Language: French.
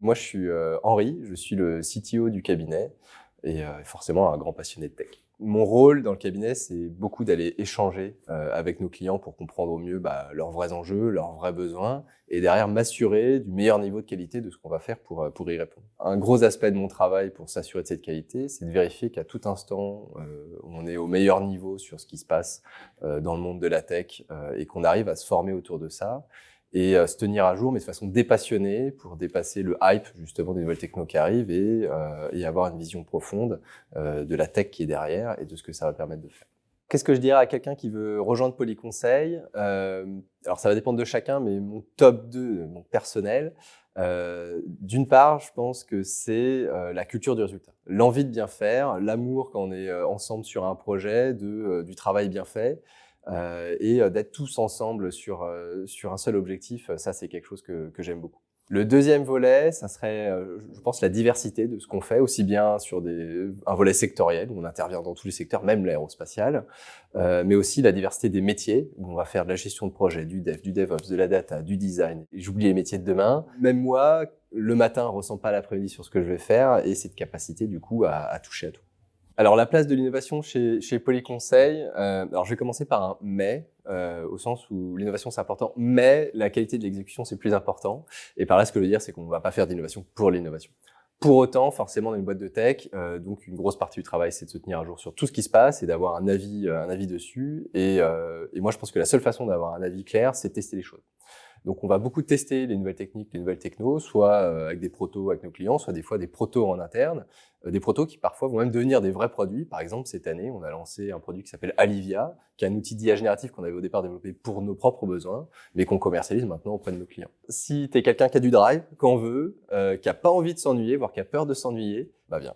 Moi, je suis Henri, je suis le CTO du cabinet et forcément un grand passionné de tech. Mon rôle dans le cabinet, c'est beaucoup d'aller échanger avec nos clients pour comprendre au mieux leurs vrais enjeux, leurs vrais besoins et derrière m'assurer du meilleur niveau de qualité de ce qu'on va faire pour y répondre. Un gros aspect de mon travail pour s'assurer de cette qualité, c'est de vérifier qu'à tout instant, on est au meilleur niveau sur ce qui se passe dans le monde de la tech et qu'on arrive à se former autour de ça et se tenir à jour, mais de façon dépassionnée pour dépasser le hype justement des nouvelles technos qui arrivent et avoir une vision profonde de la tech qui est derrière et de ce que ça va permettre de faire. Qu'est-ce que je dirais à quelqu'un qui veut rejoindre Polyconseil Alors ça va dépendre de chacun, mais mon top 2, mon personnel, d'une part, je pense que c'est la culture du résultat. L'envie de bien faire, l'amour quand on est ensemble sur un projet, du travail bien fait. Et d'être tous ensemble sur un seul objectif, ça c'est quelque chose que j'aime beaucoup. Le deuxième volet, ça serait, je pense, la diversité de ce qu'on fait, aussi bien sur un volet sectoriel, où on intervient dans tous les secteurs, même l'aérospatial, mais aussi la diversité des métiers, où on va faire de la gestion de projet, du dev, du DevOps, de la data, du design. Et j'oublie les métiers de demain. Même moi, le matin, je ressens pas l'après-midi sur ce que je vais faire, et cette capacité, du coup, à toucher à tout. Alors la place de l'innovation chez Polyconseil, alors je vais commencer par un mais, au sens où l'innovation c'est important, mais la qualité de l'exécution c'est plus important. Et par là ce que je veux dire c'est qu'on ne va pas faire d'innovation pour l'innovation. Pour autant, forcément, dans une boîte de tech, donc une grosse partie du travail, c'est de se tenir à jour sur tout ce qui se passe et d'avoir un avis dessus. Et moi, je pense que la seule façon d'avoir un avis clair, c'est de tester les choses. Donc, on va beaucoup tester les nouvelles techniques, les nouvelles technos, soit avec des protos avec nos clients, soit des fois des protos en interne, des protos qui parfois vont même devenir des vrais produits. Par exemple, cette année, on a lancé un produit qui s'appelle Alivia, qui est un outil d'IA génératif qu'on avait au départ développé pour nos propres besoins, mais qu'on commercialise maintenant auprès de nos clients. Si tu es quelqu'un qui a du drive, qu'on veut, qui a pas envie de s'ennuyer, voire qui a peur de s'ennuyer, viens.